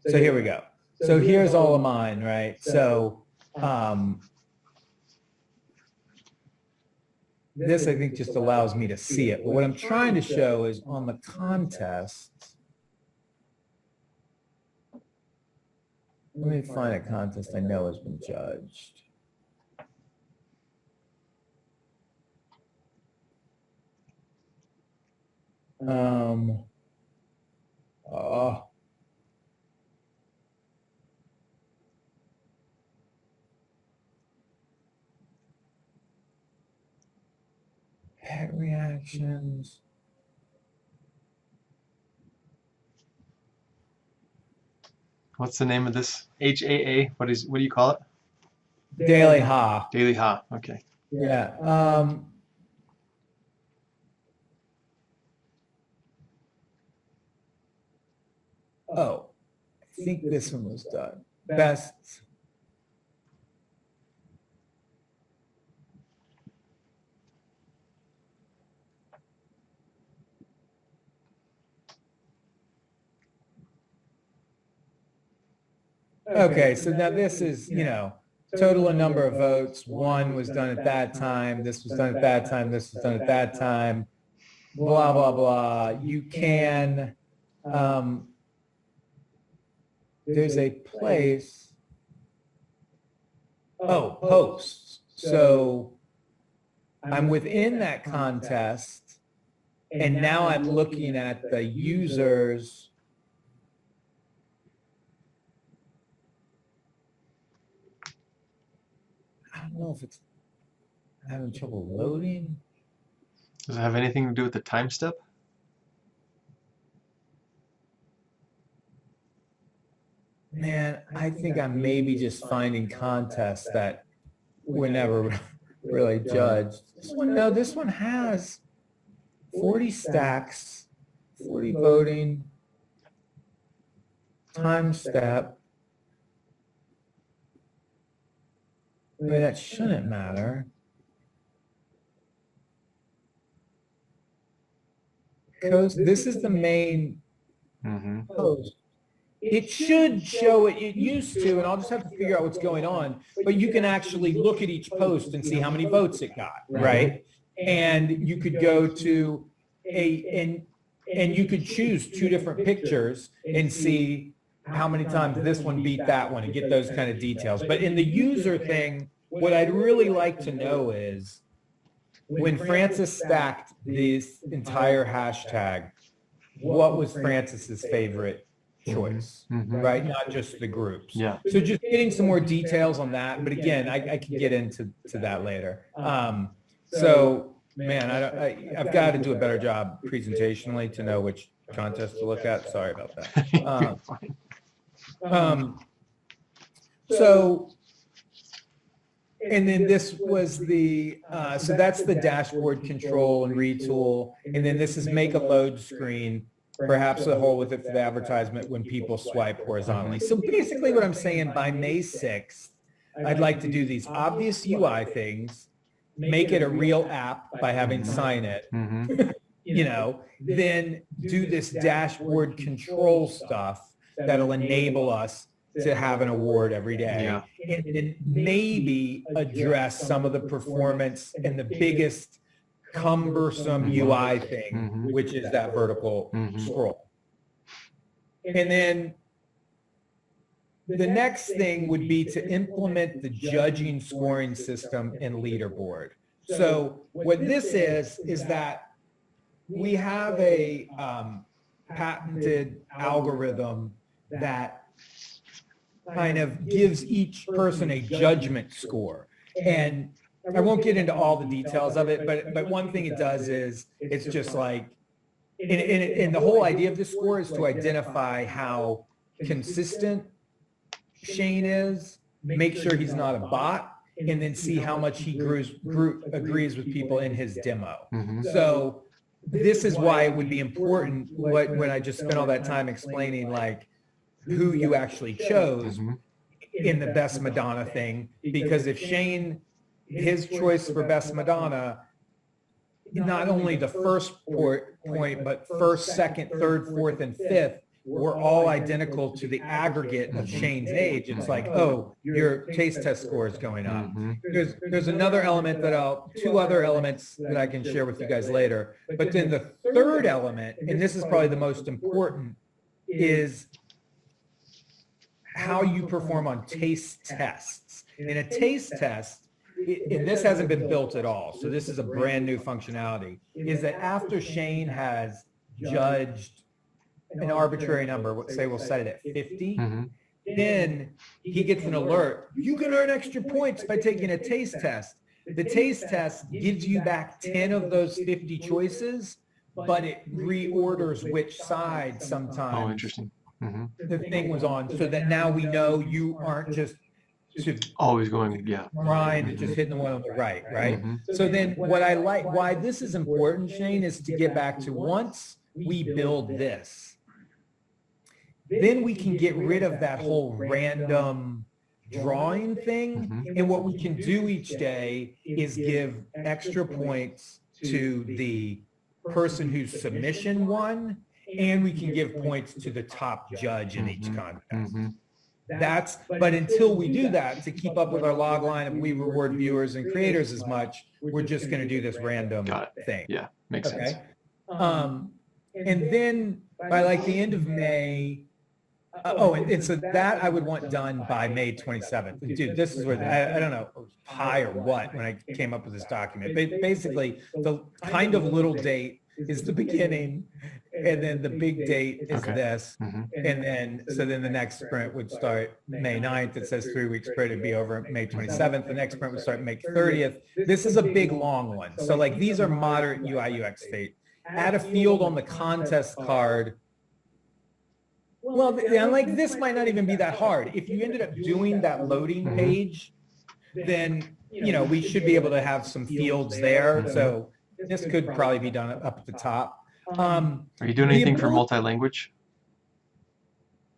so here we go. So here's all of mine, right? So this, I think, just allows me to see it. But what I'm trying to show is on the contest. Let me find a contest I know has been judged. Pet reactions. What's the name of this? HAA? What do you call it? Daily Ha. Daily Ha. Okay. Yeah. Oh, I think this one was done. Best. Okay, so now this is, total number of votes. One was done at that time. This was done at that time. This was done at that time. Blah, blah, blah. You can, there's a place. Oh, posts. So I'm within that contest. And now I'm looking at the users. I don't know if it's having trouble loading. Does it have anything to do with the time step? Man, I think I'm maybe just finding contests that were never really judged. This one has 40 stacks, 40 voting, time step. I mean, that shouldn't matter. This is the main post. It should show it used to, and I'll just have to figure out what's going on, but you can actually look at each post and see how many votes it got, right? And you could go to and you could choose two different pictures and see how many times this one beat that one and get those kind of details. But in the user thing, what I'd really like to know is when Francis stacked this entire hashtag, what was Francis's favorite choice, right? Not just the groups. Yeah. So just getting some more details on that. But again, I can get into that later. So man, I've got to do a better job presentationally to know which contest to look at. Sorry about that. So, and then this was the, so that's the dashboard control and read tool. And then this is make a load screen, perhaps a hole with it for the advertisement when people swipe horizontally. So basically what I'm saying, by May 6th, I'd like to do these obvious UI things, make it a real app by having sign it, then do this dashboard control stuff that'll enable us to have an award every day. Yeah. And then maybe address some of the performance and the biggest cumbersome UI thing, which is that vertical scroll. And then the next thing would be to implement the judging scoring system and leaderboard. So what this is that we have a patented algorithm that kind of gives each person a judgment score. And I won't get into all the details of it, but one thing it does is it's just like, and the whole idea of this score is to identify how consistent Shane is, make sure he's not a bot, and then see how much he agrees with people in his demo. So this is why it would be important when I just spent all that time explaining like who you actually chose in the best Madonna thing, because if Shane, his choice for best Madonna, not only the first point, but first, second, third, fourth, and fifth were all identical to the aggregate of Shane's age. It's like, oh, your taste test score is going up. There's another element two other elements that I can share with you guys later. But then the third element, and this is probably the most important, is how you perform on taste tests. In a taste test, and this hasn't been built at all, so this is a brand new functionality, is that after Shane has judged an arbitrary number, say we'll set it at 50, then he gets an alert. You can earn extra points by taking a taste test. The taste test gives you back 10 of those 50 choices, but it reorders which side sometimes. Oh, interesting. The thing was on, so that now we know you aren't just Always going, grind and just hitting the one on the right, right? So then what I like, why this is important, Shane, is to get back to once we build this, then we can get rid of that whole random drawing thing. And what we can do each day is give extra points to the person whose submission won, and we can give points to the top judge in each contest. But until we do that, to keep up with our log line of we reward viewers and creators as much, we're just going to do this random thing. Yeah, makes sense. And then by like the end of May, and so that I would want done by May 27th. Dude, this is where, I don't know, pi or what, when I came up with this document. But basically, the kind of little date is the beginning, and then the big date is Okay. this. Mhm. And then, so then the next sprint would start May 9th. It says 3 week sprint, it'd be over May 27th. The next sprint would start May 30th. This is a big, long one. So like, these are moderate UI UX state. Add a field on the contest card. Well, and like, this might not even be that hard. If you ended up doing that loading Mhm. page, then, you know, we should be able to have some fields there. So this could probably be done up at the top. Are you doing The anything for ability- multi-language?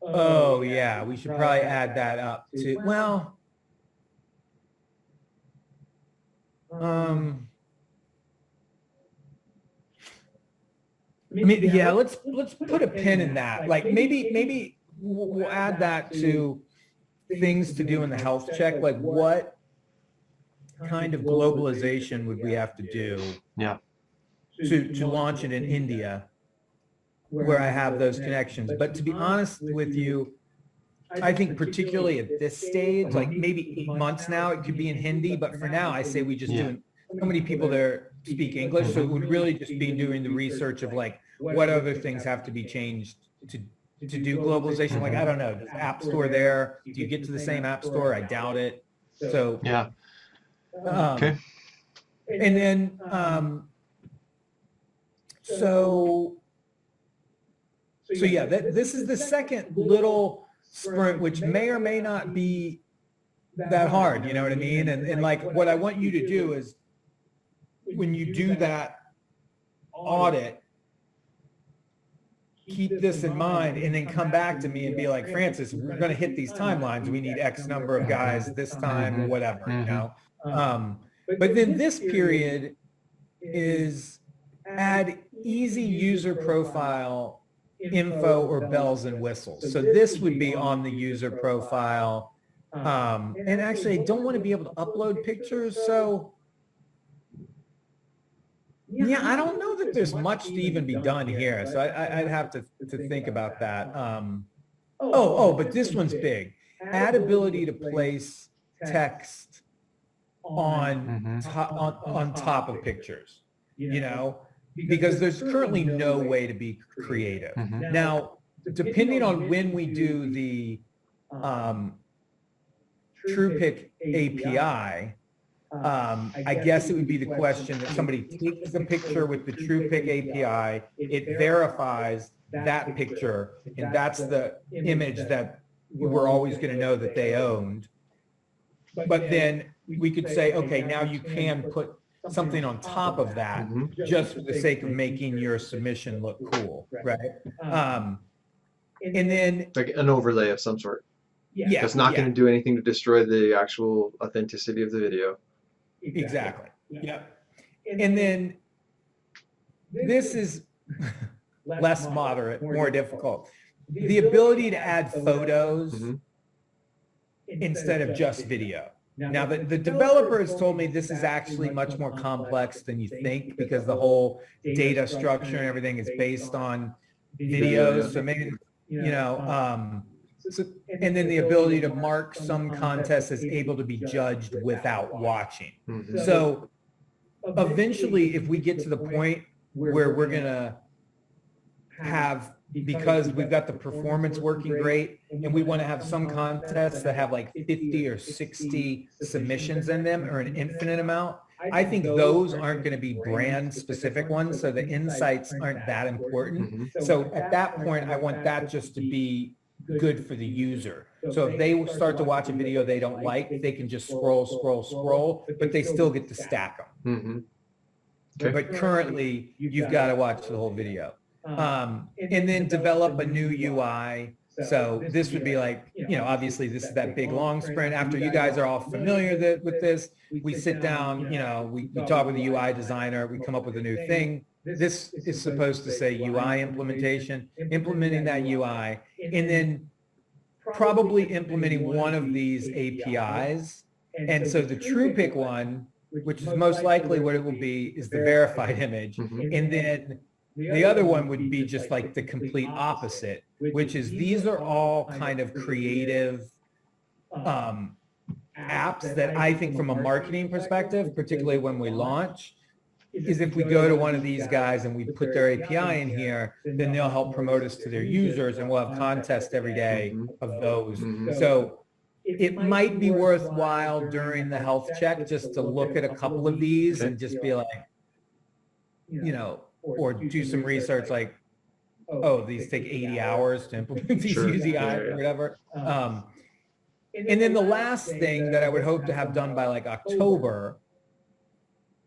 Oh yeah, we should probably add that up to, well, I mean, yeah, let's put a pin in that. Like maybe we'll add that to things to do in the health check. Like what kind of globalization would we have to do? Yeah. To launch it in India, where I have those connections. But to be honest with you, I think particularly at this stage, like maybe 8 months now, it could be in Hindi, but for now, I say we just Yeah. do it. So many people there speak English, so it would really just be doing the research of like, what other things have to be changed to do globalization? Like, I don't know, does App Store there? Do you get to the same App Store? I doubt it. So, Yeah. okay. And then, so yeah, this is the second little sprint, which may or may not be that hard, you know what I mean? And like, what I want you to do is, when you do that audit, keep this in mind and then come back to me and be like, Francis, we're going to hit these timelines. We need X number of guys this time, whatever, you know? But then this period is add easy user profile info or bells and whistles. So this would be on the user profile. And actually, I don't want to be able to upload pictures. So yeah, I don't know that there's much to even be done here. So I'd have to think about that. But this one's big. Add ability to place text on top of pictures, you know, because there's currently no way to be creative. Now, depending on when we do the TruePic API, I guess it would be the question that somebody takes the picture with the TruePic API, it verifies that picture, and that's the image that we're always going to know that they owned. But then we could say, okay, now you can put something on top of that just for the sake of making your submission look cool, right? And then like an overlay of some sort. Yeah, That's not going to do anything to destroy the actual authenticity of the video. Exactly. Yeah. And then this is less moderate, more difficult. The ability to add photos instead of just video. Now, the developer has told me this is actually much more complex than you think because the whole data structure and everything is based on videos. So maybe, you know, and then the ability to mark some contests as able to be judged without watching. So eventually, if we get to the point where we're going to have, because we've got the performance working great, and we want to have some contests that have like 50 or 60 submissions in them or an infinite amount, I think those aren't going to be brand specific ones. So the insights aren't that important. So at that point, I want that just to be good for the user. So if they start to watch a video they don't like, they can just scroll, but they still get to stack them. But currently, you've got to watch the whole video. And then develop a new UI. So this would be like, you know, obviously this is that big long sprint. After you guys are all familiar with this, we sit down, you know, we talk with the UI designer, we come up with a new thing. This is supposed to say UI implementation, implementing that UI, and then probably implementing one of these APIs. And so the TruePic one, which is most likely what it will be, is the verified image. And then the other one would be just like the complete opposite, which is these are all kind of creative apps that I think from a marketing perspective, particularly when we launch, is if we go to one of these guys and we put their API in here, then they'll help promote us to their users, and we'll have contests every day of those. Mhm. So it might be worthwhile during the health check just to look at a couple of these and just be like, or do some research like, oh, these take 80 hours to implement these Sure. UZIs Yeah, or yeah. whatever. And then the last thing that I would hope to have done by like October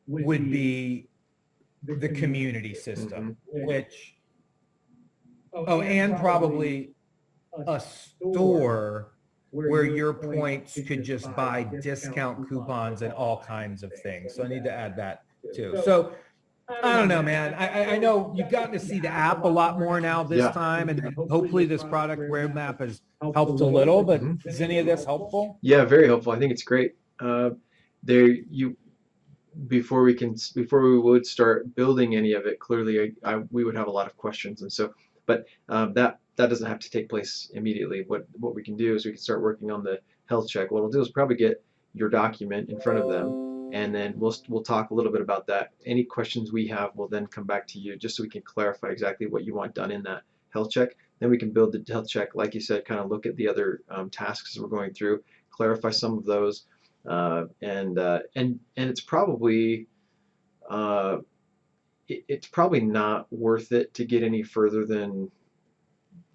would be the community system, which, and probably a store where your points could just buy discount coupons and all kinds of things. So I need to add that too. So I don't know, man. I know you've gotten to see the app a lot more now this Yeah. time, and hopefully this product roadmap has helped a little, but is any of this helpful? Yeah, very helpful. I think it's great. Before we would start building any of it, clearly we would have a lot of questions, and so, but that doesn't have to take place immediately. What we can do is we can start working on the health check. What we'll do is probably get your document in front of them, and then we'll talk a little bit about that. Any questions we have, we'll then come back to you just so we can clarify exactly what you want done in that health check. Then we can build the health check, like you said, kind of look at the other tasks we're going through, clarify some of those. And it's probably it's probably not worth it to get any further than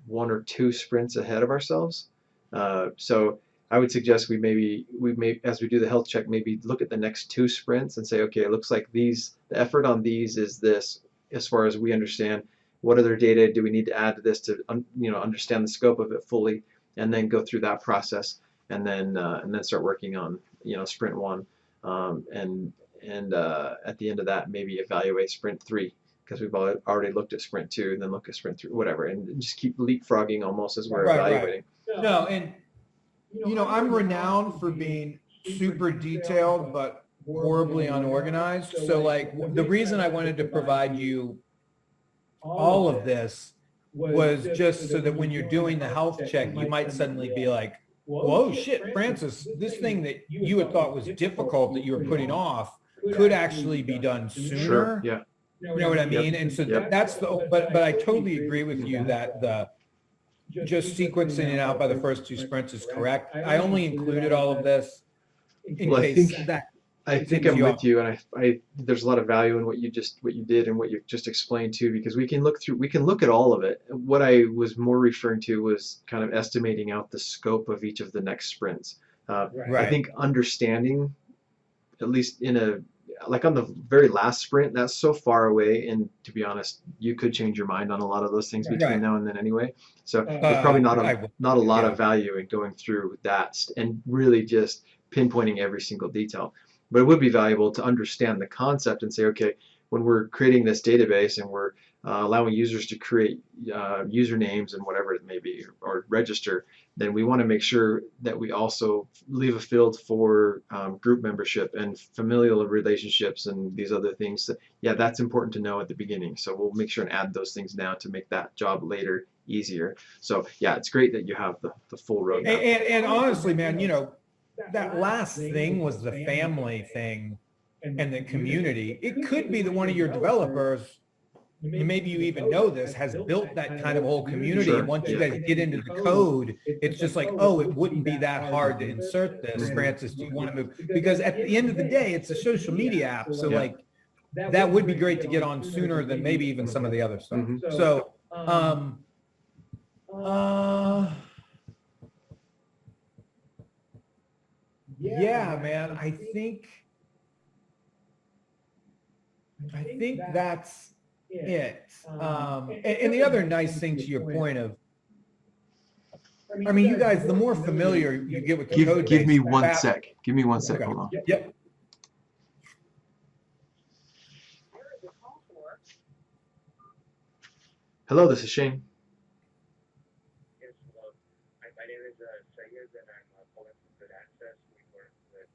1 or 2 sprints ahead of ourselves. So I would suggest we may as we do the health check, maybe look at the next 2 sprints and say, okay, it looks like the effort on these is this, as far as we understand. What other data do we need to add to this to understand the scope of it fully, and then go through that process, and then start working on sprint 1, and at the end of that maybe evaluate sprint 3, because we've already looked at sprint 2, and then look at sprint 3, whatever, and just keep leapfrogging almost as we're evaluating. No, and I'm renowned for being super detailed but horribly unorganized. So like the reason I wanted to provide you all of this was just so that when you're doing the health check, you might suddenly be like, whoa, shit, Francis, this thing that you had thought was difficult that you were putting off could actually be done sooner. Sure. Yeah. You know what I mean? And so that's but I totally agree with you that the just sequencing it out by the first 2 sprints is correct. I only included all of this in case I think I'm with you, and I there's a lot of value in what you did and what you just explained too, because we can look at all of it. What I was more referring to was kind of estimating out the scope of each of the next sprints. I think understanding, at least on the very last sprint, that's so far away, and to be honest, you could change your mind on a lot of those things between now and then anyway. So there's probably not a lot of value in going through that and really just pinpointing every single detail. But it would be valuable to understand the concept and say, okay, when we're creating this database and we're allowing users to create usernames and whatever it may be, or register, then we want to make sure that we also leave a field for group membership and familial relationships and these other things. So, yeah, that's important to know at the beginning. So we'll make sure and add those things now to make that job later easier. So yeah, it's great that you have the full roadmap. And honestly, man, that last thing was the family thing and the community. It could be that one of your developers, maybe you even know this, has built that kind of whole community. Sure. And once you guys get into the code, it's just like, oh, it wouldn't be that hard to insert this. Francis, do you want to move? Because at the end of the day, it's a social media app. So like that would be great to get on sooner than maybe even some of the other stuff. So, yeah, man, I think that's it. And the other nice thing to your point of, I mean, you guys, the more familiar you get with the code base, Give me one sec. Give me one sec. Okay. Hold on. Yep. Hello, this is Shane. Yes, hello. My name is Sayed, and I'm calling from Good Access. We work with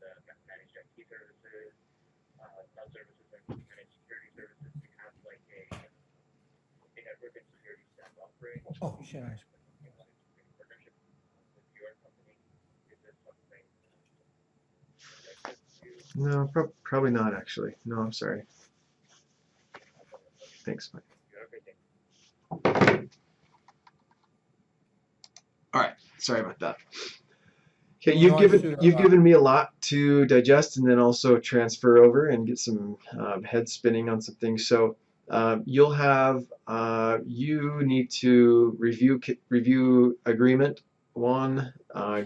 managed IT services, cloud services, and managed security services. We have like a network and security stack offering. Oh, shit. Partnership with your company. Is this something that you? No, probably not actually. No, I'm sorry. Thanks, Mike. You have a great day. All right. Sorry about that. Okay, No, I should, you've given me a lot to digest and then also transfer over and get some head spinning on some things. So you'll have you need to review agreement 1,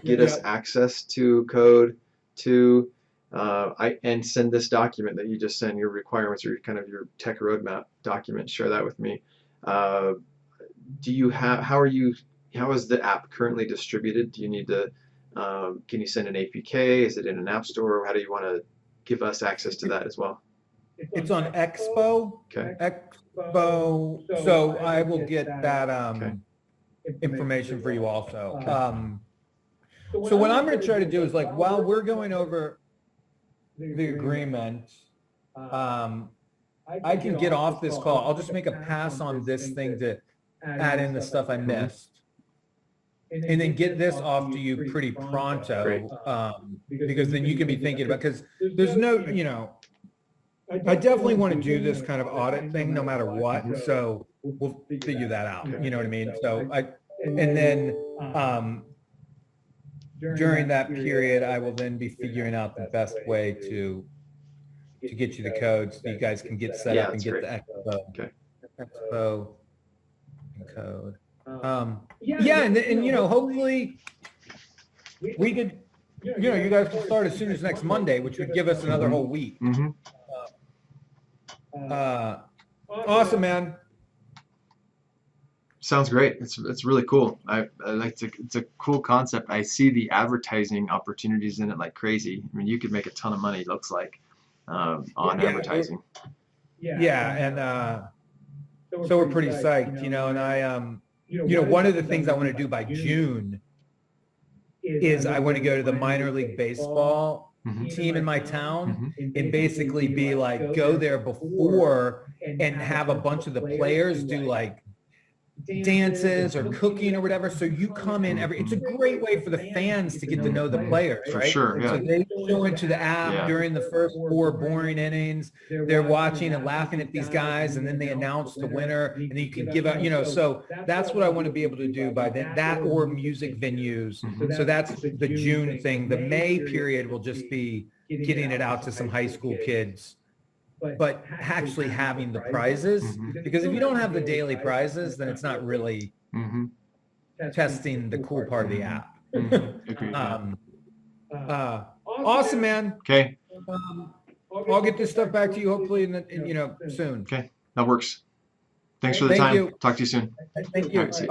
get us Yep. access to code 2, and send this document that you just sent, your requirements or kind of your tech roadmap document. Share that with me. Do you have how is the app currently distributed? Do you need to can you send an APK? Is it in an app store? How do you want to give us access to that as well? It's on Expo. Okay. Expo. So I will get that Okay. information for you also. So what I'm going to try to do is like while we're going over the agreement, I can get off this call. I'll just make a pass on this thing to add in the stuff I missed. And then get this off to you pretty pronto, Great. because then you can be thinking about, because there's no, I definitely want to do this kind of audit thing no matter what. So we'll figure that out. You know what I mean? So and then during that period, I will then be figuring out the best way to get you the code so you guys can get set Yeah, up and that's get great. the Expo. Okay. Expo and code. Yeah, and hopefully we could, you guys can start as soon as next Monday, which would give us another whole week. Mm-hmm. Awesome, man. Sounds great. It's really cool. I like to. It's a cool concept. I see the advertising opportunities in it like crazy. I mean, you could make a ton of money. It looks like on Yeah, advertising. Yeah, and so we're pretty psyched, and I one of the things I want to do by June is I want to go to the minor league baseball team in my town and basically be like, go there before and have a bunch of the players do like dances or cooking or whatever. So you come in it's a great way for the fans to get to know the players, For right? sure, yeah. So they go into the app Yeah. during the first 4 boring innings. They're watching and laughing at these guys, and then they announce the winner, and then you can give out, so that's what I want to be able to do by then, that or music venues. So that's the June thing. The May period will just be getting it out to some high school kids, but actually having the prizes, because if you don't have the daily prizes, then it's not really Mm-hmm. testing the cool part of the app. Agreed. Awesome, man. Okay, I'll get this stuff back to you hopefully soon. that works. Thanks for the Thank time. you. Talk to you soon. Thank you. All right, see you. All right.